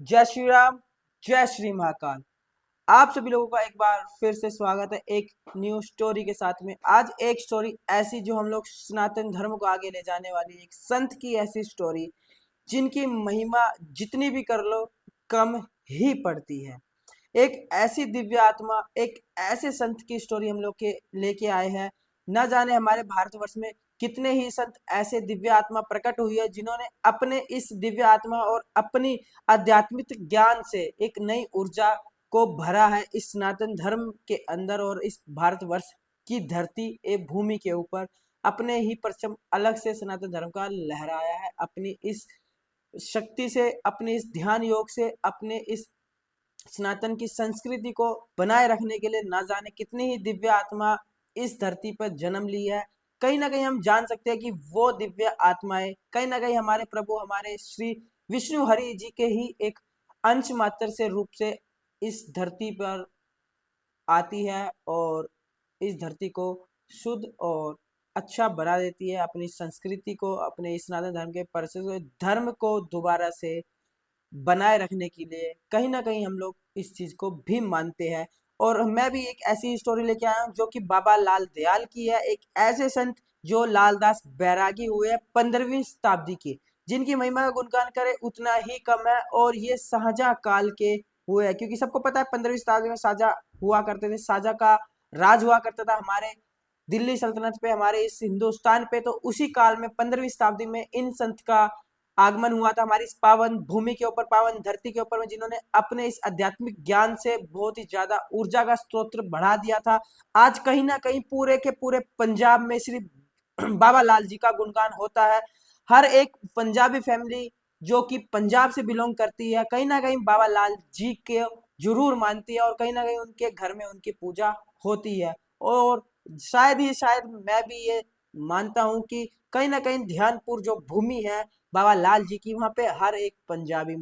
जय श्री राम, जय श्री महाकाल। आप सभी लोगों का एक बार फिर से स्वागत है एक न्यू स्टोरी के साथ में। आज एक स्टोरी ऐसी जो हम लोग सनातन धर्म को आगे ले जाने वाली है, एक संत की ऐसी स्टोरी जिनकी महिमा जितनी भी कर लो कम ही पड़ती है। एक ऐसी दिव्य आत्मा, एक ऐसे संत की स्टोरी हम लोग के लेके आए हैं। न जाने हमारे भारतवर्ष में कितने ही संत ऐसे दिव्य आत्मा प्रकट हुई है जिन्होंने अपने इस दिव्य आत्मा और अपनी आध्यात्मिक ज्ञान से एक नई ऊर्जा को भरा है इस सनातन धर्म के अंदर और इस भारतवर्ष की धरती ए भूमि के ऊपर अपने ही परचम अलग से सनातन धर्म का लहराया है। अपनी इस शक्ति से, अपने इस ध्यान योग से, अपने इस सनातन की संस्कृति को बनाए रखने के लिए ना जाने कितनी ही दिव्य आत्मा इस धरती पर जन्म ली है। कहीं ना कहीं हम जान सकते हैं कि वो दिव्य आत्माएं कहीं ना कहीं हमारे प्रभु, हमारे श्री विष्णु हरि जी के ही एक अंश मात्र से रूप से इस धरती पर आती है और इस धरती को शुद्ध और अच्छा बना देती है। अपनी संस्कृति को, अपने इस सनातन धर्म के परिषद धर्म को दोबारा से बनाए रखने के लिए कहीं ना कहीं हम लोग इस चीज को भी मानते हैं। और मैं भी एक ऐसी स्टोरी लेके आया हूँ जो कि बाबा लाल दयाल की है। एक ऐसे संत जो लालदास बैरागी हुए हैं 15वीं शताब्दी के, जिनकी महिमा का गुणगान करे उतना ही कम है। और ये शाहजहां काल के हुए हैं, क्योंकि सबको पता है 15वीं शताब्दी में शाहजहां हुआ करते थे, शाहजहां का राज हुआ करता था हमारे दिल्ली सल्तनत पे, हमारे इस हिंदुस्तान पे। तो उसी काल में 15वीं शताब्दी में इन संत का आगमन हुआ था हमारी इस पावन भूमि के ऊपर, पावन धरती के ऊपर में, जिन्होंने अपने इस आध्यात्मिक ज्ञान से बहुत ही ज्यादा ऊर्जा का स्रोत बढ़ा दिया था। आज कहीं ना कहीं पूरे के पूरे पंजाब में श्री बाबा लाल जी का गुणगान होता है। हर एक पंजाबी फैमिली जो कि पंजाब से बिलोंग करती है कहीं ना कहीं बाबा लाल जी के जरूर मानती है और कहीं ना कहीं उनके घर में उनकी पूजा होती है। और शायद मैं भी ये मानता हूँ कि कहीं ना कहीं ध्यानपुर जो भूमि है बाबा लाल जी की, वहां पे हर एक पंजाबी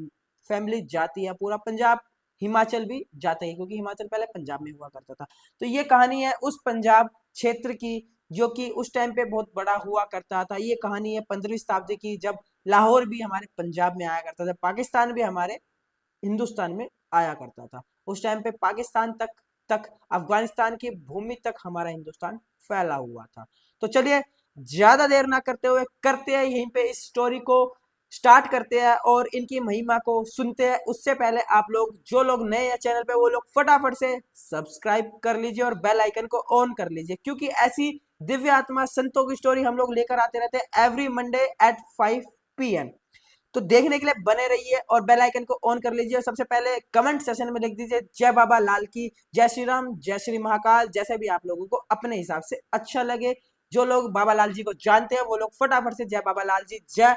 फैमिली जाती है। पूरा पंजाब, हिमाचल भी जाता है क्योंकि हिमाचल पहले पंजाब में हुआ करता था। तो ये कहानी है उस पंजाब क्षेत्र की जो कि उस टाइम पे बहुत बड़ा हुआ करता था। ये कहानी है 15वीं शताब्दी की, जब लाहौर भी हमारे पंजाब में आया करता था, पाकिस्तान भी हमारे हिंदुस्तान में आया करता था। उस टाइम पे पाकिस्तान तक तक अफगानिस्तान की भूमि तक हमारा हिंदुस्तान फैला हुआ था। तो चलिए ज्यादा देर ना करते हुए करते हैं यहीं पे इस स्टोरी को स्टार्ट करते हैं और इनकी महिमा को सुनते हैं। उससे पहले आप लोग, जो लोग नए हैं चैनल पे, वो लोग फटाफट से सब्सक्राइब कर लीजिए और बेल आइकन को ऑन कर लीजिए, क्योंकि ऐसी दिव्य आत्मा संतों की स्टोरी हम लोग लेकर आते रहते हैं एवरी मंडे एट 5 PM। तो देखने के लिए बने रहिए और बेल आइकन को ऑन कर लीजिए। सबसे पहले कमेंट सेशन में लिख दीजिए जय बाबा लाल की, जय श्री राम, जय श्री महाकाल, जैसे भी आप लोगों को अपने हिसाब से अच्छा लगे। जो लोग बाबा लाल जी को जानते हैं वो लोग फटाफट से जय बाबा लाल जी, जय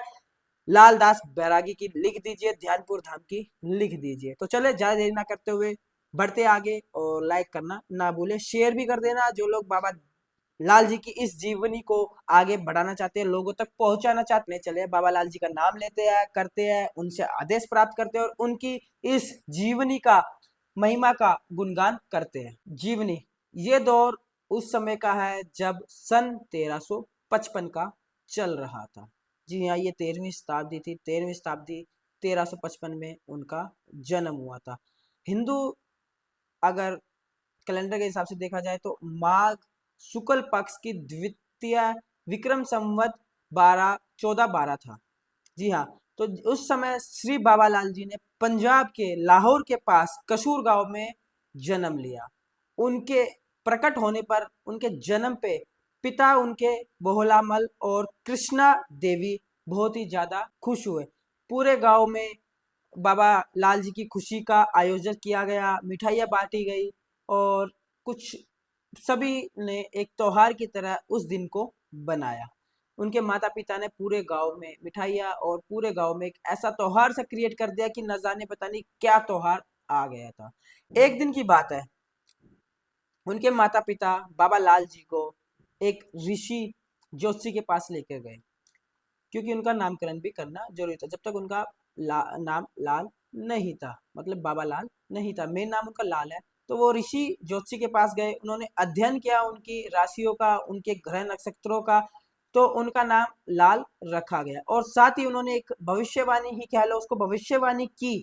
लालदास बैरागी की लिख दीजिए, ध्यानपुर धाम की लिख दीजिए। तो चले ज्यादा देरी ना करते हुए बढ़ते आगे, और लाइक करना ना भूले, शेयर भी कर देना। जो लोग बाबा लाल जी की इस जीवनी को आगे बढ़ाना चाहते हैं, लोगों तक पहुंचाना चाहते हैं, चले बाबा लाल जी का नाम लेते हैं, करते हैं, उनसे आदेश प्राप्त करते हैं और उनकी इस जीवनी का, महिमा का गुणगान करते हैं। जीवनी, ये दौर उस समय का है जब सन 1355 का चल रहा था। जी हाँ, ये 13वीं शताब्दी थी। 13वीं शताब्दी 1355 में उनका जन्म हुआ था। हिंदू अगर कैलेंडर के हिसाब से देखा जाए तो माघ शुक्ल पक्ष की द्वितीय विक्रम संवत 1412 था। जी हाँ, तो उस समय श्री बाबालाल जी ने पंजाब के लाहौर के पास कसूर गांव में जन्म लिया। उनके प्रकट होने पर, उनके जन्म पे पिता उनके बोहलामल और कृष्णा देवी बहुत ही ज्यादा खुश हुए। पूरे गांव में बाबा लाल जी की खुशी का आयोजन किया गया, मिठाइयाँ बांटी गई और कुछ सभी ने एक त्योहार की तरह उस दिन को बनाया। उनके माता पिता ने पूरे गांव में मिठाइयाँ और पूरे गांव में एक ऐसा त्योहार सा क्रिएट कर दिया कि न जाने पता नहीं क्या त्योहार आ गया था। एक दिन की बात है, उनके माता पिता बाबा लाल जी को एक ऋषि जोशी के पास लेकर गए, क्योंकि उनका नामकरण भी करना जरूरी था। जब तक उनका नाम लाल नहीं था, मतलब बाबा लाल नहीं था, मेन नाम उनका लाल है। तो वो ऋषि ज्योतिषी के पास गए, उन्होंने अध्ययन किया उनकी राशियों का, उनके ग्रह नक्षत्रों का, तो उनका नाम लाल रखा गया। और साथ ही उन्होंने एक भविष्यवाणी ही कह लो उसको, भविष्यवाणी की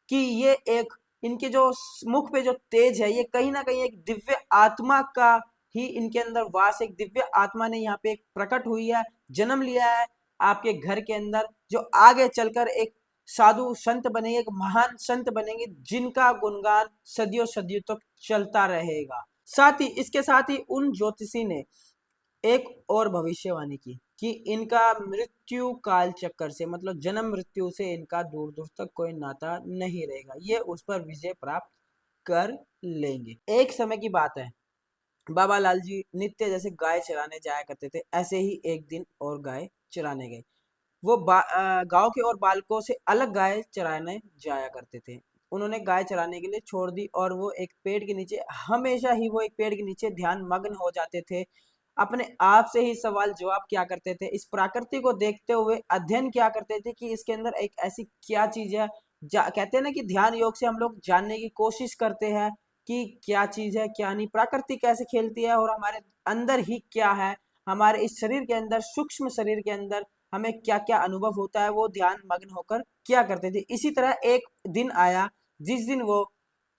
कि ये एक इनके जो मुख पे जो तेज है, ये कहीं ना कहीं एक दिव्य आत्मा का ही इनके अंदर वास, एक दिव्य आत्मा ने यहाँ पे एक प्रकट हुई है, जन्म लिया है आपके घर के अंदर, जो आगे चलकर एक साधु संत बनेंगे, एक महान संत बनेंगे, जिनका गुणगान सदियों सदियों तक चलता रहेगा। साथ ही इसके साथ ही उन ज्योतिषी ने एक और भविष्यवाणी की कि इनका मृत्यु काल चक्कर से, मतलब जन्म मृत्यु से इनका दूर दूर तक कोई नाता नहीं रहेगा, ये उस पर विजय प्राप्त कर लेंगे। एक समय की बात है, बाबा लाल जी नित्य जैसे गाय चराने जाया करते थे, ऐसे ही एक दिन और गाय चराने गए। वो गांव के और बालकों से अलग गाय चराने जाया करते थे। उन्होंने गाय चराने के लिए छोड़ दी और वो एक पेड़ के नीचे, हमेशा ही वो एक पेड़ के नीचे ध्यान मग्न हो जाते थे। अपने आप से ही सवाल जवाब किया करते थे, इस प्रकृति को देखते हुए अध्ययन किया करते थे कि इसके अंदर एक ऐसी क्या चीज है। कहते हैं ना कि ध्यान योग से हम लोग जानने की कोशिश करते हैं कि क्या चीज है क्या नहीं, प्रकृति कैसे खेलती है और हमारे अंदर ही क्या है, हमारे इस शरीर के अंदर, सूक्ष्म शरीर के अंदर हमें क्या क्या अनुभव होता है, वो ध्यान मग्न होकर क्या करते थे। इसी तरह एक दिन आया जिस दिन वो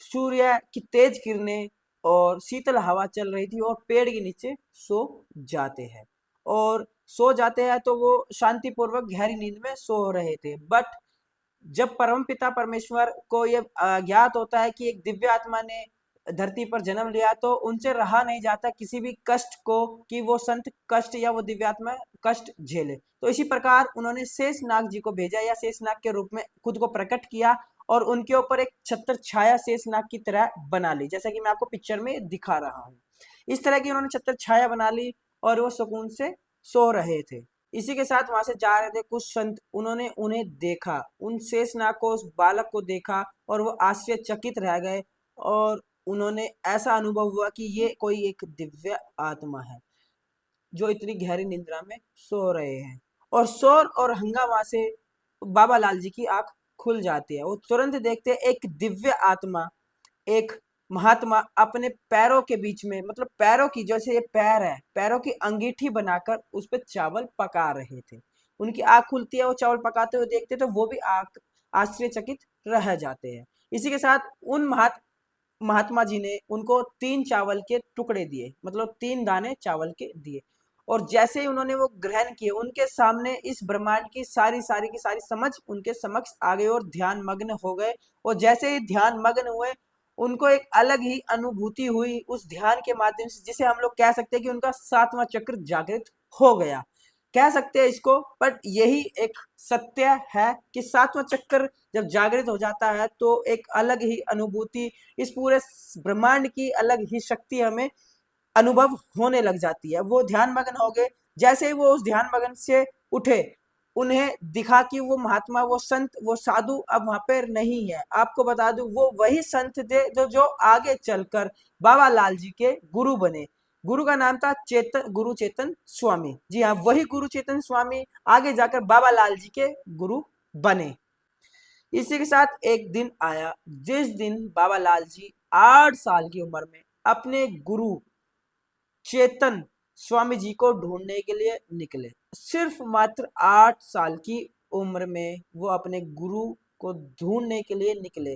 सूर्य की तेज किरणें और शीतल हवा चल रही थी और पेड़ के नीचे सो जाते हैं, और सो जाते हैं तो वो शांतिपूर्वक गहरी नींद में सो रहे थे। बट जब परमपिता परमेश्वर को ये ज्ञात होता है कि एक दिव्य आत्मा ने धरती पर जन्म लिया, तो उनसे रहा नहीं जाता किसी भी कष्ट को कि वो संत कष्ट या वो दिव्यात्मा कष्ट झेले। तो इसी प्रकार उन्होंने शेषनाग जी को भेजा, या शेषनाग के रूप में खुद को प्रकट किया और उनके ऊपर एक छत्र छाया शेषनाग की तरह बना ली, जैसा कि मैं आपको पिक्चर में दिखा रहा हूँ। इस तरह की उन्होंने छत्र छाया बना ली और वो सुकून से सो रहे थे। इसी के साथ वहां से जा रहे थे कुछ संत, उन्होंने उन्हें देखा, उन शेषनाग को, उस बालक को देखा और वो आश्चर्यचकित रह गए, और उन्होंने ऐसा अनुभव हुआ कि ये कोई एक दिव्य आत्मा है जो इतनी गहरी निद्रा में सो रहे हैं। और शोर और हंगामा से बाबा लाल जी की आंख खुल जाती है। वो तुरंत देखते हैं एक दिव्य आत्मा, एक महात्मा अपने पैरों के बीच में, मतलब पैरों की, जैसे ये पैर है, पैरों की अंगीठी बनाकर उस पर चावल पका रहे थे। उनकी आंख खुलती है, वो चावल पकाते हुए देखते तो वो भी आंख आश्चर्यचकित रह जाते हैं। इसी के साथ उन महात्मा जी ने उनको 3 चावल के टुकड़े दिए, मतलब 3 दाने चावल के दिए, और जैसे ही उन्होंने वो ग्रहण किए, उनके सामने इस ब्रह्मांड की सारी की सारी समझ उनके समक्ष आ गई और ध्यान मग्न हो गए। और जैसे ही ध्यान मग्न हुए, उनको एक अलग ही अनुभूति हुई उस ध्यान के माध्यम से, जिसे हम लोग कह सकते हैं कि उनका 7वां चक्र जागृत हो गया, कह सकते हैं इसको। बट यही एक सत्य है कि 7वां चक्र जब जागृत हो जाता है तो एक अलग ही अनुभूति, इस पूरे ब्रह्मांड की अलग ही शक्ति हमें अनुभव होने लग जाती है। वो ध्यान मग्न हो गए। जैसे ही वो उस ध्यान मग्न से उठे, उन्हें दिखा कि वो महात्मा, वो संत, वो साधु अब वहां पर नहीं है। आपको बता दूं, वो वही संत थे जो आगे चलकर बाबा लाल जी के गुरु बने। गुरु का नाम था गुरु चेतन स्वामी। जी हाँ, वही गुरु चेतन स्वामी आगे जाकर बाबा लाल जी के गुरु बने। इसी के साथ एक दिन आया जिस दिन बाबा लाल जी 8 साल की उम्र में अपने गुरु चेतन स्वामी जी को ढूंढने के लिए निकले। सिर्फ मात्र 8 साल की उम्र में वो अपने गुरु को ढूंढने के लिए निकले।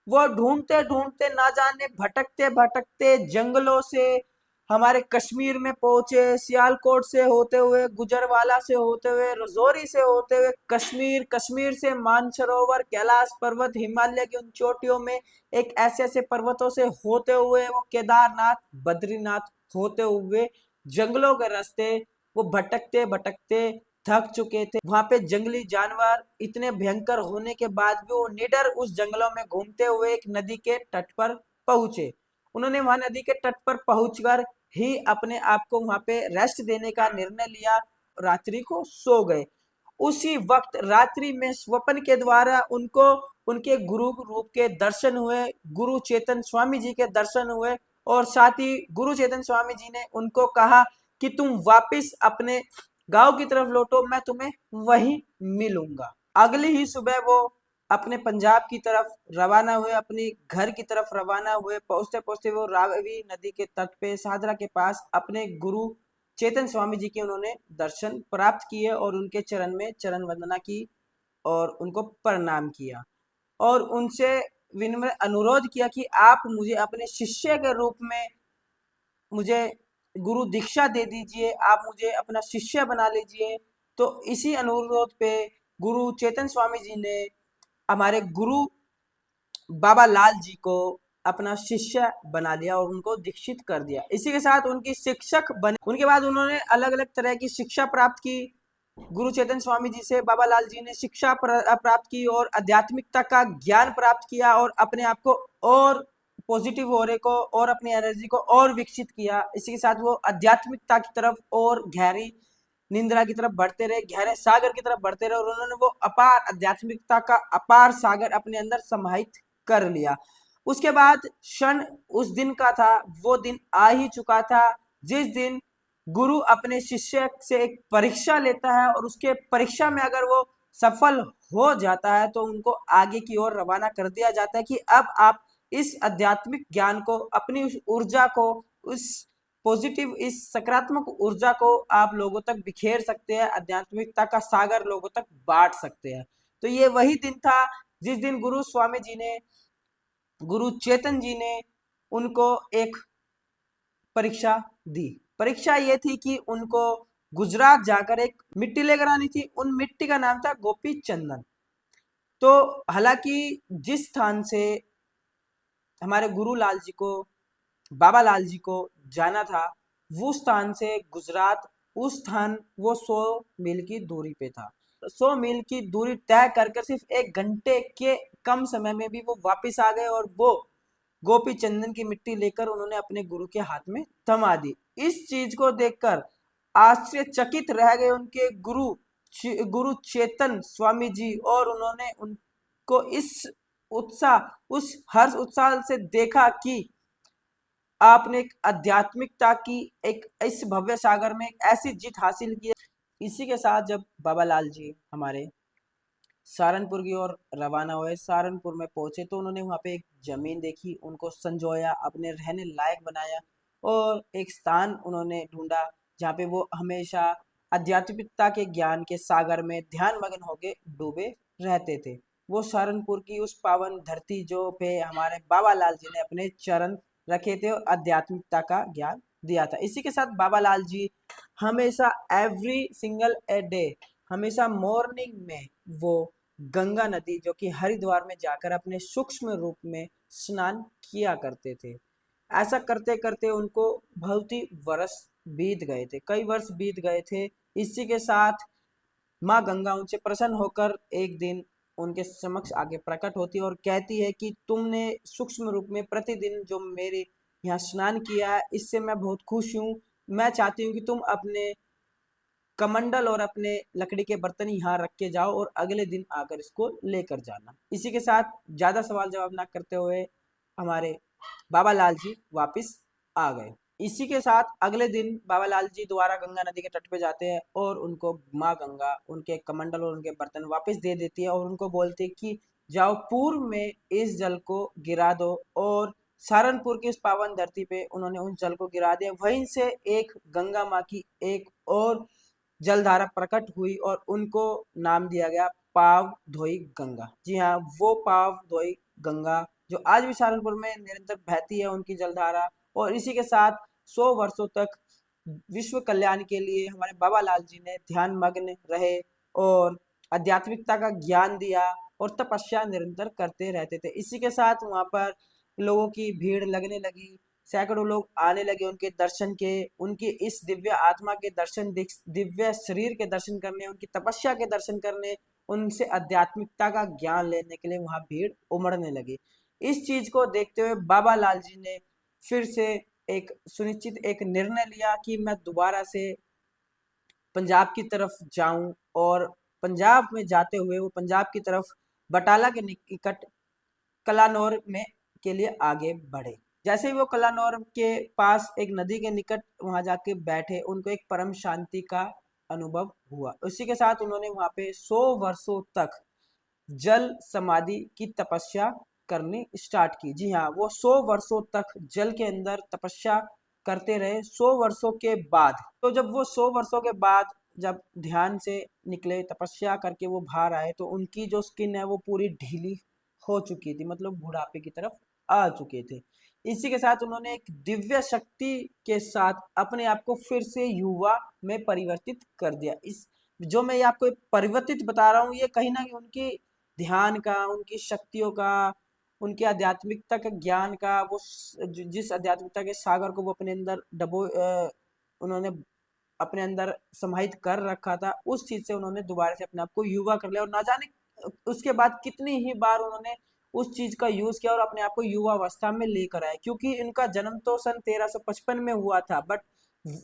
वो ढूंढते ढूंढते ना जाने भटकते भटकते जंगलों से हमारे कश्मीर में पहुंचे, सियालकोट से होते हुए, गुजरवाला से होते हुए, रजौरी से होते हुए कश्मीर, कश्मीर से मानसरोवर, कैलाश पर्वत, हिमालय की उन चोटियों में एक ऐसे ऐसे पर्वतों से होते हुए वो केदारनाथ, बद्रीनाथ होते हुए जंगलों के रास्ते वो भटकते भटकते थक चुके थे। वहां पे जंगली जानवर इतने भयंकर होने के बाद भी वो निडर उस जंगलों में घूमते हुए एक नदी के तट पर पहुंचे। उन्होंने वहां नदी के तट पर पहुंचकर ही अपने आप को वहां पे रेस्ट देने का निर्णय लिया, रात्रि को सो गए। उसी वक्त रात्रि में स्वप्न के द्वारा उनको उनके गुरु रूप के दर्शन हुए, गुरु चेतन स्वामी जी के दर्शन हुए, और साथ ही गुरु चेतन स्वामी जी ने उनको कहा कि तुम वापिस अपने गांव की तरफ लौटो, मैं तुम्हें वहीं मिलूंगा। अगली ही सुबह वो अपने पंजाब की तरफ रवाना हुए, अपने घर की तरफ रवाना हुए। पहुंचते पहुंचते वो रावी नदी के तट पे सादरा के पास अपने गुरु चेतन स्वामी जी के उन्होंने दर्शन प्राप्त किए और उनके चरण में चरण वंदना की और उनको प्रणाम किया। और उनसे विनम्र अनुरोध किया कि आप मुझे अपने शिष्य के रूप में मुझे गुरु दीक्षा दे दीजिए, आप मुझे अपना शिष्य बना लीजिए। तो इसी अनुरोध पे गुरु चेतन स्वामी जी ने हमारे गुरु बाबा लाल जी को अपना शिष्य बना लिया और उनको दीक्षित कर दिया। इसी के साथ उनकी शिक्षक बने। उनके बाद उन्होंने अलग अलग तरह की शिक्षा प्राप्त की। गुरु चेतन स्वामी जी से बाबा लाल जी ने शिक्षा प्राप्त की और आध्यात्मिकता का ज्ञान प्राप्त किया और अपने आप को और पॉजिटिव होने को और अपनी एनर्जी को और विकसित किया। इसी के साथ वो आध्यात्मिकता की तरफ और गहरी निंद्रा की तरफ बढ़ते रहे, गहरे सागर की तरफ बढ़ते रहे और उन्होंने वो अपार आध्यात्मिकता का अपार सागर अपने अंदर समाहित कर लिया। उसके बाद क्षण उस दिन का था, वो दिन आ ही चुका था जिस दिन गुरु अपने शिष्य से एक परीक्षा लेता है और उसके परीक्षा में अगर वो सफल हो जाता है तो उनको आगे की ओर रवाना कर दिया जाता है कि अब आप इस आध्यात्मिक ज्ञान को, अपनी उस ऊर्जा को, उस पॉजिटिव, इस सकारात्मक ऊर्जा को आप लोगों तक बिखेर सकते हैं, आध्यात्मिकता का सागर लोगों तक बांट सकते हैं। तो ये वही दिन था जिस दिन गुरु स्वामी जी ने, गुरु चेतन जी ने उनको एक परीक्षा दी। परीक्षा ये थी कि उनको गुजरात जाकर एक मिट्टी लेकर आनी थी। उन मिट्टी का नाम था गोपी चंदन। तो हालांकि जिस स्थान से हमारे गुरु लाल जी को, बाबा लाल जी को जाना था, वो स्थान से गुजरात, उस स्थान वो 100 मील की दूरी पे था। 100 मील की दूरी तय करके सिर्फ 1 घंटे के कम समय में भी वो वापस आ गए और वो गोपी चंदन की मिट्टी लेकर उन्होंने अपने गुरु के हाथ में थमा दी। इस चीज को देखकर आश्चर्यचकित रह गए उनके गुरु, गुरु चेतन स्वामी जी, और उन्होंने उनको इस उत्साह, उस हर्ष उत्साह से देखा कि आपने एक आध्यात्मिकता की एक इस भव्य सागर में एक ऐसी जीत हासिल की है। इसी के साथ जब बाबा लाल जी हमारे सहारनपुर की ओर रवाना हुए, सहारनपुर में पहुंचे तो उन्होंने वहां पे एक जमीन देखी, उनको संजोया, अपने रहने लायक बनाया और एक स्थान उन्होंने ढूंढा जहाँ पे वो हमेशा आध्यात्मिकता के ज्ञान के सागर में ध्यान मग्न होके डूबे रहते थे। वो सहारनपुर की उस पावन धरती जो पे हमारे बाबा लाल जी ने अपने चरण रखे थे और आध्यात्मिकता का ज्ञान दिया था। इसी के साथ बाबा लाल जी हमेशा एवरी सिंगल ए डे, हमेशा मॉर्निंग में वो गंगा नदी जो कि हरिद्वार में जाकर अपने सूक्ष्म रूप में स्नान किया करते थे। ऐसा करते करते उनको बहुत ही वर्ष बीत गए थे, कई वर्ष बीत गए थे। इसी के साथ माँ गंगा उनसे प्रसन्न होकर एक दिन उनके समक्ष आगे प्रकट होती है और कहती है कि तुमने सूक्ष्म रूप में प्रतिदिन जो मेरे यहाँ स्नान किया है, इससे मैं बहुत खुश हूँ। मैं चाहती हूँ कि तुम अपने कमंडल और अपने लकड़ी के बर्तन यहाँ रख के जाओ और अगले दिन आकर इसको लेकर जाना। इसी के साथ ज्यादा सवाल जवाब ना करते हुए हमारे बाबा लाल जी वापिस आ गए। इसी के साथ अगले दिन बाबा लाल जी दोबारा गंगा नदी के तट पे जाते हैं और उनको माँ गंगा उनके कमंडल और उनके बर्तन वापस दे देती है और उनको बोलती है कि जाओ पूर्व में इस जल को गिरा दो, और सहारनपुर की इस पावन धरती पे उन्होंने उस जल को गिरा दिया। वहीं से एक गंगा माँ की एक और जलधारा प्रकट हुई और उनको नाम दिया गया पाव धोई गंगा। जी हाँ, वो पाव धोई गंगा जो आज भी सहारनपुर में निरंतर बहती है, उनकी जलधारा। और इसी के साथ 100 वर्षों तक विश्व कल्याण के लिए हमारे बाबा लाल जी ने ध्यान मग्न रहे और आध्यात्मिकता का ज्ञान दिया और तपस्या निरंतर करते रहते थे। इसी के साथ वहां पर लोगों की भीड़ लगने लगी, सैकड़ों लोग आने लगे उनके दर्शन के, उनकी इस दिव्य आत्मा के दर्शन, दिव्य शरीर के दर्शन करने, उनकी तपस्या के दर्शन करने, उनसे आध्यात्मिकता का ज्ञान लेने के लिए वहां भीड़ उमड़ने लगी। इस चीज को देखते हुए बाबा लाल जी ने फिर से एक सुनिश्चित एक निर्णय लिया कि मैं दोबारा से पंजाब की तरफ जाऊं, और पंजाब में जाते हुए वो पंजाब की तरफ बटाला के निकट कलानौर में के लिए आगे बढ़े। जैसे ही वो कलानौर के पास एक नदी के निकट वहां जाके बैठे, उनको एक परम शांति का अनुभव हुआ। उसी के साथ उन्होंने वहां पे 100 वर्षों तक जल समाधि की तपस्या करनी स्टार्ट की। जी हाँ, वो 100 वर्षों तक जल के अंदर तपस्या करते रहे। 100 वर्षों के बाद, तो जब वो 100 वर्षों के बाद जब ध्यान से निकले, तपस्या करके वो बाहर आए, तो उनकी जो स्किन है वो पूरी ढीली हो चुकी थी, मतलब बुढ़ापे की तरफ आ चुके थे। इसी के साथ उन्होंने एक दिव्य शक्ति के साथ अपने आप को फिर से युवा में परिवर्तित कर दिया। इस जो मैं ये आपको परिवर्तित बता रहा हूँ, ये कहीं ना कहीं उनकी ध्यान का, उनकी शक्तियों का, उनके आध्यात्मिकता के ज्ञान का, वो जिस आध्यात्मिकता के सागर को वो अपने अंदर उन्होंने अपने अंदर समाहित कर रखा था, उस चीज से उन्होंने दोबारा से अपने आप को युवा कर लिया। और ना जाने उसके बाद कितनी ही बार उन्होंने उस चीज का यूज किया और अपने आप को युवा अवस्था में लेकर आए, क्योंकि इनका जन्म तो सन 1355 में हुआ था, बट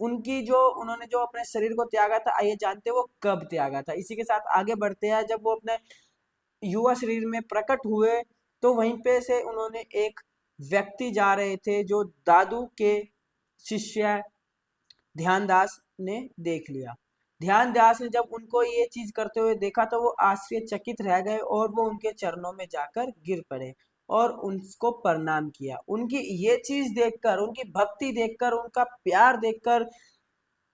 उनकी जो उन्होंने जो अपने शरीर को त्यागा था, आइए जानते हैं वो कब त्यागा था। इसी के साथ आगे बढ़ते हैं। जब वो अपने युवा शरीर में प्रकट हुए तो वहीं पे से उन्होंने एक व्यक्ति जा रहे थे जो दादू के शिष्य ध्यानदास ने देख लिया। ध्यानदास ने जब उनको ये चीज करते हुए देखा तो वो आश्चर्यचकित रह गए और वो उनके चरणों में जाकर गिर पड़े और उनको प्रणाम किया। उनकी ये चीज देखकर, उनकी भक्ति देखकर, उनका प्यार देखकर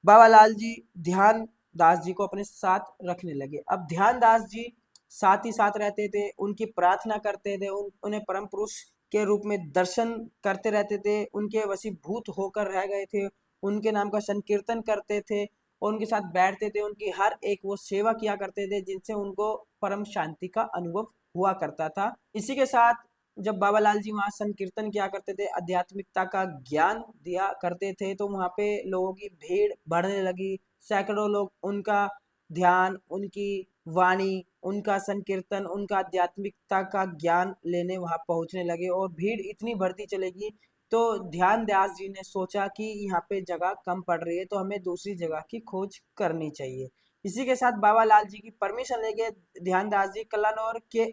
बाबा लाल जी ध्यान दास जी को अपने साथ रखने लगे। अब ध्यान दास जी साथ ही साथ रहते थे, उनकी प्रार्थना करते थे, उन्हें परम पुरुष के रूप में दर्शन करते रहते थे, उनके वशीभूत होकर रह गए थे, उनके नाम का संकीर्तन करते थे और उनके साथ बैठते थे, उनकी हर एक वो सेवा किया करते थे, जिनसे उनको परम शांति का अनुभव हुआ करता था। इसी के साथ जब बाबा लाल जी वहाँ संकीर्तन किया करते थे, आध्यात्मिकता का ज्ञान दिया करते थे, तो वहाँ पे लोगों की भीड़ बढ़ने लगी। सैकड़ों लोग उनका ध्यान, उनकी वाणी, उनका संकीर्तन, उनका आध्यात्मिकता का ज्ञान लेने वहाँ पहुँचने लगे और भीड़ इतनी बढ़ती चलेगी। तो ध्यान दास जी ने सोचा कि यहाँ पे जगह कम पड़ रही है, तो हमें दूसरी जगह की खोज करनी चाहिए। इसी के साथ बाबा लाल जी की परमिशन लेके ध्यान दास जी कलानौर के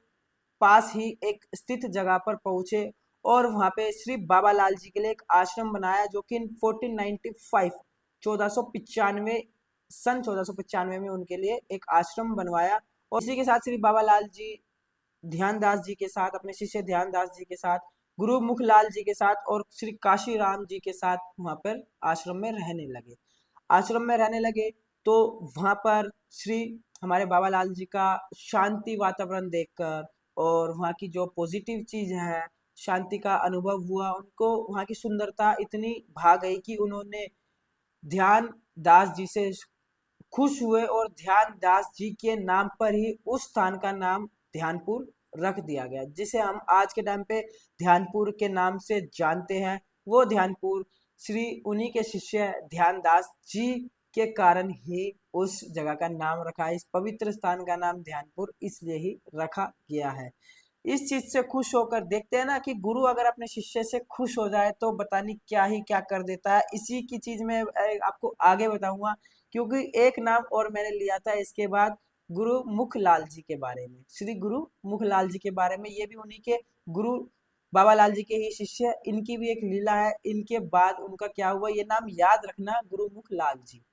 पास ही एक स्थित जगह पर पहुंचे और वहां पे श्री बाबा लाल जी के लिए एक आश्रम बनाया, जो कि 1495 1495 सन 1495 में उनके लिए एक आश्रम बनवाया। और इसी के साथ श्री बाबा लाल जी ध्यानदास जी के साथ, अपने शिष्य ध्यानदास जी के साथ, गुरु मुखलाल जी के साथ और श्री काशी राम जी के साथ वहां पर आश्रम में रहने लगे। आश्रम में रहने लगे तो वहां पर श्री हमारे बाबा लाल जी का शांति वातावरण देखकर और वहाँ की जो पॉजिटिव चीज है, शांति का अनुभव हुआ उनको। वहाँ की सुंदरता इतनी भा गई कि उन्होंने ध्यान दास जी से खुश हुए और ध्यान दास जी के नाम पर ही उस स्थान का नाम ध्यानपुर रख दिया गया, जिसे हम आज के टाइम पे ध्यानपुर के नाम से जानते हैं। वो ध्यानपुर श्री उन्हीं के शिष्य ध्यान दास जी के कारण ही उस जगह का नाम रखा है। इस पवित्र स्थान का नाम ध्यानपुर इसलिए ही रखा गया है। इस चीज से खुश होकर देखते हैं ना कि गुरु अगर अपने शिष्य से खुश हो जाए तो पता नहीं क्या ही क्या कर देता है। इसी की चीज मैं आपको आगे बताऊंगा, क्योंकि एक नाम और मैंने लिया था इसके बाद गुरु मुखलाल जी के बारे में। श्री गुरु मुखलाल जी के बारे में, ये भी उन्हीं के गुरु बाबा लाल जी के ही शिष्य, इनकी भी एक लीला है। इनके बाद उनका क्या हुआ ये नाम याद रखना, गुरु मुखलाल जी।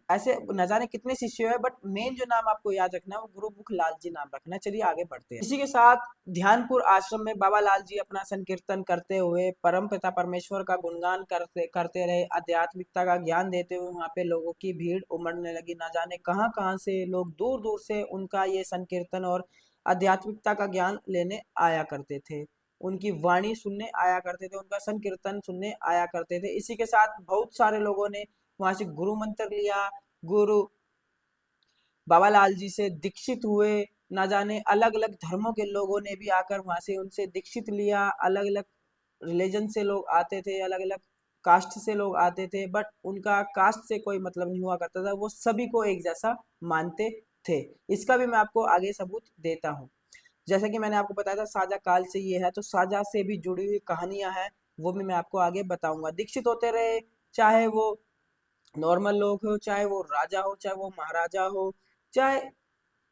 ऐसे न जाने कितने शिष्य है, बट मेन जो नाम आपको याद रखना है वो गुरु मुखलाल जी नाम रखना है। चलिए आगे बढ़ते हैं। इसी के साथ ध्यानपुर आश्रम में बाबा लाल जी अपना संकीर्तन करते हुए परम पिता परमेश्वर का गुणगान करते करते रहे, आध्यात्मिकता का ज्ञान देते हुए वहां पे लोगों की भीड़ उमड़ने लगी। ना जाने कहाँ कहाँ से लोग दूर दूर से उनका ये संकीर्तन और आध्यात्मिकता का ज्ञान लेने आया करते थे, उनकी वाणी सुनने आया करते थे, उनका संकीर्तन सुनने आया करते थे। इसी के साथ बहुत सारे लोगों ने वहां से गुरु मंत्र लिया, गुरु बाबा लाल जी से दीक्षित हुए। ना जाने अलग अलग धर्मों के लोगों ने भी आकर वहां से उनसे दीक्षित लिया। अलग अलग रिलीजन से लोग आते थे, अलग अलग कास्ट से लोग आते थे, बट उनका कास्ट से कोई मतलब नहीं हुआ करता था, वो सभी को एक जैसा मानते थे। इसका भी मैं आपको आगे सबूत देता हूँ। जैसा कि मैंने आपको बताया था साझा काल से ये है, तो साझा से भी जुड़ी हुई कहानियां हैं, वो भी मैं आपको आगे बताऊंगा। दीक्षित होते रहे, चाहे वो नॉर्मल लोग हो, चाहे वो राजा हो, चाहे वो महाराजा हो, चाहे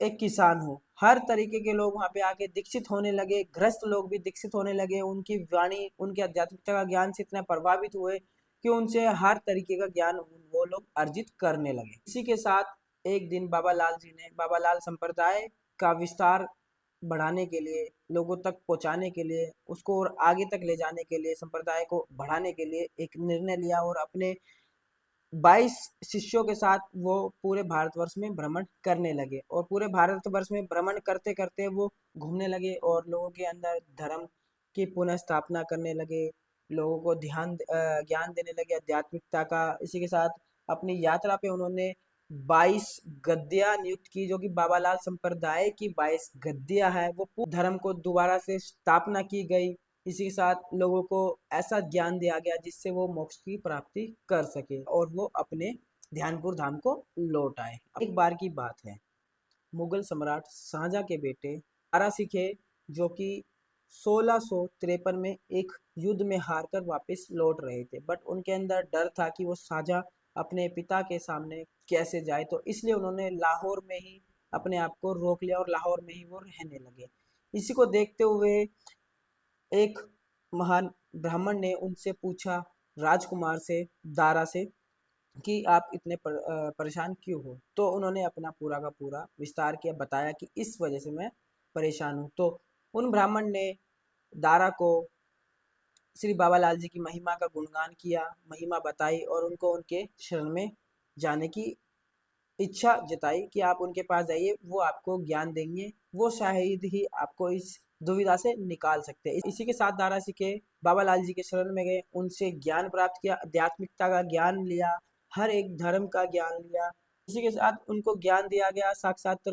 एक किसान हो, हर तरीके के लोग वहां पे आके दीक्षित होने लगे। गृहस्थ लोग भी दीक्षित होने लगे। उनकी वाणी, उनके आध्यात्मिकता का ज्ञान से इतना प्रभावित हुए कि उनसे हर तरीके का ज्ञान वो लोग अर्जित करने लगे। इसी के साथ एक दिन बाबा लाल जी ने बाबा लाल संप्रदाय का विस्तार बढ़ाने के लिए, लोगों तक पहुंचाने के लिए, उसको और आगे तक ले जाने के लिए, संप्रदाय को बढ़ाने के लिए एक निर्णय लिया और अपने 22 शिष्यों के साथ वो पूरे भारतवर्ष में भ्रमण करने लगे और पूरे भारतवर्ष में भ्रमण करते करते वो घूमने लगे और लोगों के अंदर धर्म की पुनः स्थापना करने लगे, लोगों को ज्ञान देने लगे आध्यात्मिकता का। इसी के साथ अपनी यात्रा पे उन्होंने 22 गद्दियाँ नियुक्त की, जो कि बाबालाल संप्रदाय की 22 गद्दियाँ है, वो पूरे धर्म को दोबारा से स्थापना की गई। इसी के साथ लोगों को ऐसा ज्ञान दिया गया जिससे वो मोक्ष की प्राप्ति कर सके और वो अपने ध्यानपुर धाम को लौट आए। एक बार की बात है, मुगल सम्राट शाहजहां के बेटे दारा सिखे, जो कि 1653 में एक युद्ध में हारकर वापस लौट रहे थे, बट उनके अंदर डर था कि वो शाहजहां अपने पिता के सामने कैसे जाए, तो इसलिए उन्होंने लाहौर में ही अपने आप को रोक लिया और लाहौर में ही वो रहने लगे। इसी को देखते हुए एक महान ब्राह्मण ने उनसे पूछा, राजकुमार से, दारा से, कि आप इतने परेशान क्यों हो। तो उन्होंने अपना पूरा का पूरा विस्तार किया, बताया कि इस वजह से मैं परेशान हूँ। तो उन ब्राह्मण ने दारा को श्री बाबालाल जी की महिमा का गुणगान किया, महिमा बताई और उनको उनके शरण में जाने की इच्छा जताई कि आप उनके पास जाइए, वो आपको ज्ञान देंगे, वो शायद ही आपको इस दुविधा से निकाल सकते हैं। इसी के साथ दारा सिखे बाबालाल जी के शरण में गए, उनसे ज्ञान प्राप्त किया, आध्यात्मिकता का ज्ञान लिया, हर एक धर्म का ज्ञान लिया। इसी के साथ उनको ज्ञान दिया गया, साक्षात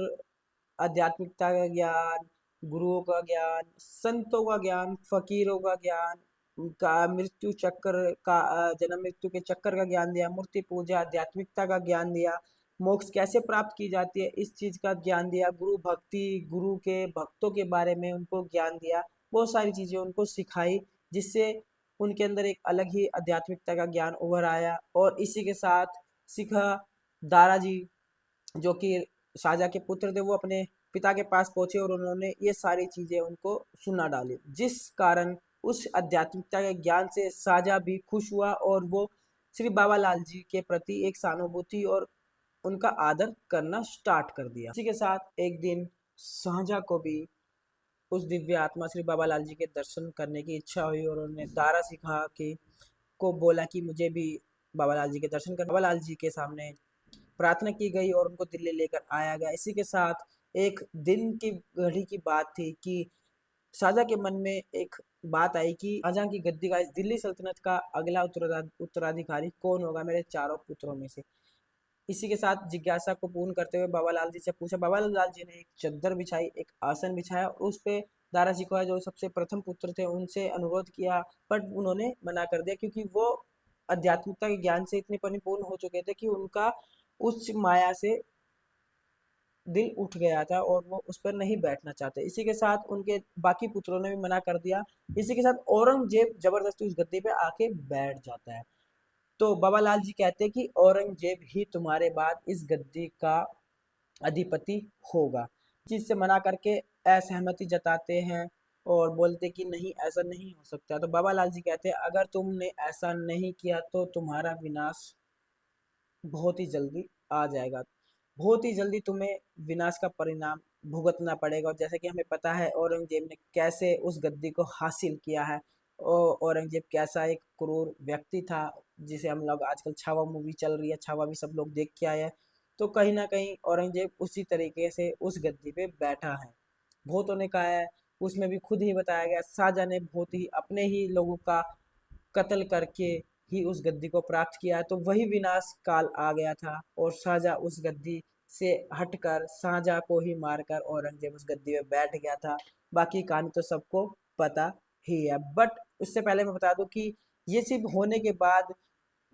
आध्यात्मिकता का ज्ञान, गुरुओं का ज्ञान, संतों का ज्ञान, फकीरों का ज्ञान, उनका मृत्यु चक्र का जन्म मृत्यु के चक्कर का ज्ञान दिया, मूर्ति पूजा, आध्यात्मिकता का ज्ञान दिया, मोक्ष कैसे प्राप्त की जाती है इस चीज का ज्ञान दिया, गुरु भक्ति, गुरु के भक्तों के बारे में उनको ज्ञान दिया, बहुत सारी चीजें उनको सिखाई, जिससे उनके अंदर एक अलग ही आध्यात्मिकता का ज्ञान उभर आया। और इसी के साथ सिख दारा जी, जो कि शाहजहाँ के पुत्र थे, वो अपने पिता के पास पहुंचे और उन्होंने ये सारी चीजें उनको सुना डाली, जिस कारण उस आध्यात्मिकता के ज्ञान से शाहजहाँ भी खुश हुआ और वो श्री बाबालाल जी के प्रति एक सहानुभूति और उनका आदर करना स्टार्ट कर दिया। इसी के साथ एक दिन शाहजहाँ को भी उस दिव्य आत्मा श्री बाबालाल जी के दर्शन करने की इच्छा हुई और उन्होंने दारा सिखा के को बोला कि मुझे भी बाबालाल जी के दर्शन कर। बाबालाल जी के सामने प्रार्थना की गई और उनको दिल्ली लेकर आया गया। इसी के साथ एक दिन की घड़ी की बात थी कि शाहजहाँ के मन में एक बात आई कि शाहजहाँ की गद्दी का, इस दिल्ली सल्तनत का अगला उत्तराधिकारी कौन होगा मेरे चारों पुत्रों में से। इसी के साथ जिज्ञासा को पूर्ण करते हुए बाबालाल जी से पूछा। बाबालाल जी ने एक चद्दर बिछाई, एक आसन बिछाया और उस पे दारा सिकोहा जो सबसे प्रथम पुत्र थे उनसे अनुरोध किया, बट उन्होंने मना कर दिया, क्योंकि वो आध्यात्मिकता के ज्ञान से इतने परिपूर्ण हो चुके थे कि उनका उस माया से दिल उठ गया था और वो उस पर नहीं बैठना चाहते। इसी के साथ उनके बाकी पुत्रों ने भी मना कर दिया। इसी के साथ औरंगजेब जबरदस्ती उस गद्दी पे आके बैठ जाता है। तो बाबालाल जी कहते हैं कि औरंगजेब ही तुम्हारे बाद इस गद्दी का अधिपति होगा। चीज से मना करके असहमति जताते हैं और बोलते कि नहीं, ऐसा नहीं हो सकता। तो बाबालाल जी कहते हैं अगर तुमने ऐसा नहीं किया तो तुम्हारा विनाश बहुत ही जल्दी आ जाएगा, बहुत ही जल्दी तुम्हें विनाश का परिणाम भुगतना पड़ेगा। और जैसे कि हमें पता है औरंगजेब ने कैसे उस गद्दी को हासिल किया है, और औरंगजेब कैसा एक क्रूर व्यक्ति था, जिसे हम लोग आजकल छावा मूवी चल रही है, छावा भी सब लोग देख के आए हैं। तो कहीं ना कहीं औरंगजेब उसी तरीके से उस गद्दी पे बैठा है। बहुतों ने कहा है, उसमें भी खुद ही बताया गया, शाहजहाँ ने बहुत ही अपने ही लोगों का कत्ल करके ही उस गद्दी को प्राप्त किया। तो वही विनाश काल आ गया था और शाहजहाँ उस गद्दी से हटकर शाहजहाँ को ही मारकर औरंगजेब उस गद्दी में बैठ गया था। बाकी कहानी तो सबको पता ही है। बट उससे पहले मैं बता दूं कि ये सब होने के बाद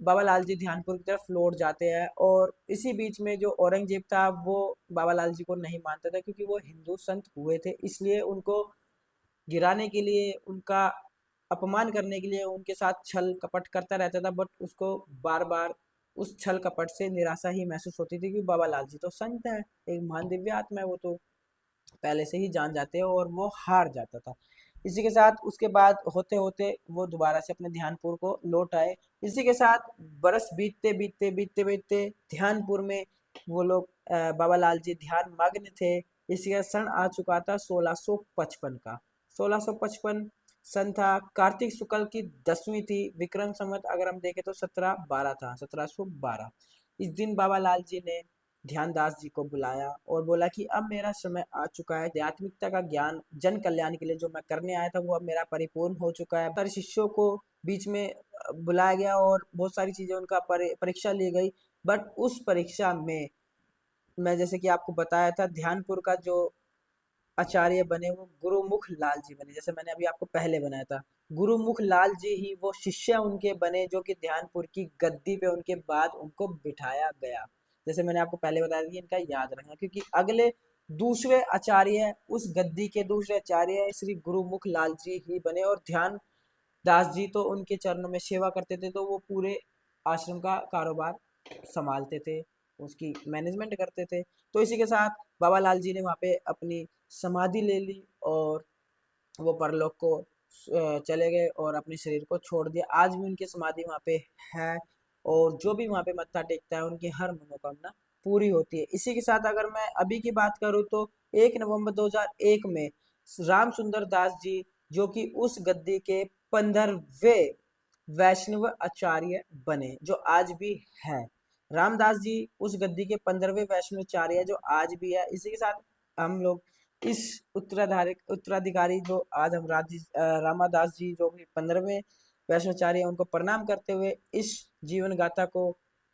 बाबालाल जी ध्यानपुर की तरफ लौट जाते हैं, और इसी बीच में जो औरंगजेब था वो बाबालाल जी को नहीं मानता था, क्योंकि वो हिंदू संत हुए थे, इसलिए उनको गिराने के लिए, उनका अपमान करने के लिए उनके साथ छल कपट करता रहता था। बट उसको बार बार उस छल कपट से निराशा ही महसूस होती थी कि बाबालाल जी तो संत है, एक महान दिव्य आत्मा है, वो तो पहले से ही जान जाते हैं, और वो हार जाता था। इसी के साथ उसके बाद होते होते वो दोबारा से अपने ध्यानपुर को लौट आए। इसी के साथ बरस बीतते बीतते बीतते बीतते ध्यानपुर में वो लोग बाबालाल जी ध्यान मग्न थे। इसी का सन आ चुका था 1655 का। 1655 सन था कार्तिक शुक्ल की 10वीं थी, विक्रम संवत अगर हम देखें तो 1712 था, 1712। इस दिन बाबा लाल जी ने ध्यानदास जी को बुलाया और बोला कि अब मेरा समय आ चुका है, आध्यात्मिकता का ज्ञान जन कल्याण के लिए जो मैं करने आया था वो अब मेरा परिपूर्ण हो चुका है। सारे शिष्यों को बीच में बुलाया गया और बहुत सारी चीजें उनका परीक्षा ली गई। बट उस परीक्षा में मैं जैसे कि आपको बताया था, ध्यानपुर का जो आचार्य बने वो गुरुमुख लाल जी बने, जैसे मैंने अभी आपको पहले बनाया था। गुरुमुख लाल जी ही वो शिष्य उनके बने जो कि ध्यानपुर की गद्दी पे उनके बाद उनको बिठाया गया। जैसे मैंने आपको पहले बताया था कि इनका याद रखना, क्योंकि अगले दूसरे आचार्य उस गद्दी के दूसरे आचार्य श्री गुरुमुख लाल जी ही बने और ध्यान दास जी तो उनके चरणों में सेवा करते थे, तो वो पूरे आश्रम का कारोबार संभालते थे, उसकी मैनेजमेंट करते थे। तो इसी के साथ बाबा लाल जी ने वहाँ पे अपनी समाधि ले ली और वो परलोक को चले गए और अपने शरीर को छोड़ दिया। आज भी उनकी समाधि वहाँ पे है और जो भी वहाँ पे मत्था टेकता है उनकी हर मनोकामना पूरी होती है। इसी के साथ अगर मैं अभी की बात करूँ तो 1 नवंबर 2001 में राम सुंदर दास जी, जो कि उस गद्दी के 15वें वैष्णव आचार्य बने, जो आज भी है। रामदास जी उस गद्दी के 15वें वैष्णवाचार्य जो आज भी है। इसी के साथ हम लोग इस उत्तराधिकारी जो आज हम रामादास जी जो भी 15वें वैष्णवाचार्य हैं, उनको प्रणाम करते हुए इस जीवन गाथा को,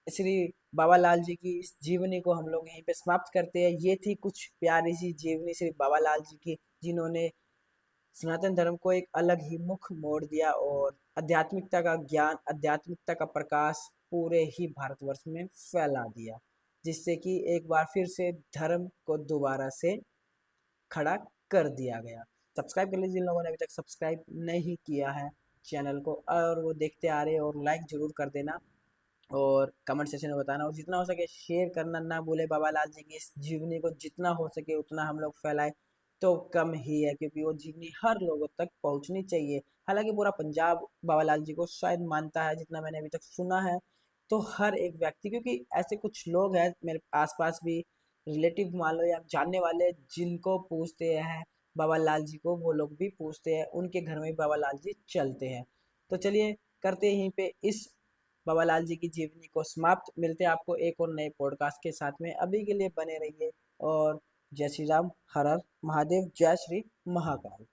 श्री बाबा लाल जी की इस जीवनी को हम लोग यहीं पे समाप्त करते हैं। ये थी कुछ प्यारी सी जीवनी श्री बाबा लाल जी की, जिन्होंने सनातन धर्म को एक अलग ही मुख मोड़ दिया और आध्यात्मिकता का ज्ञान, आध्यात्मिकता का प्रकाश पूरे ही भारतवर्ष में फैला दिया, जिससे कि एक बार फिर से धर्म को दोबारा से खड़ा कर दिया गया। सब्सक्राइब कर लीजिए जिन लोगों ने अभी तक सब्सक्राइब नहीं किया है चैनल को, और वो देखते आ रहे हैं, और लाइक जरूर कर देना और कमेंट सेक्शन में बताना, और जितना हो सके शेयर करना ना भूले। बाबा लाल जी की इस जीवनी को जितना हो सके उतना हम लोग फैलाएं तो कम ही है, क्योंकि वो जीवनी हर लोगों तक पहुंचनी चाहिए। हालांकि पूरा पंजाब बाबा लाल जी को शायद मानता है, जितना मैंने अभी तक सुना है। तो हर एक व्यक्ति, क्योंकि ऐसे कुछ लोग हैं मेरे आसपास भी, रिलेटिव मान लो या जानने वाले, जिनको पूछते हैं बाबा लाल जी को, वो लोग भी पूछते हैं, उनके घर में भी बाबा लाल जी चलते हैं। तो चलिए करते हैं यहीं पे इस बाबा लाल जी की जीवनी को समाप्त। मिलते हैं आपको एक और नए पॉडकास्ट के साथ में, अभी के लिए बने रहिए और जय श्री राम, हर हर महादेव, जय श्री महाकाल।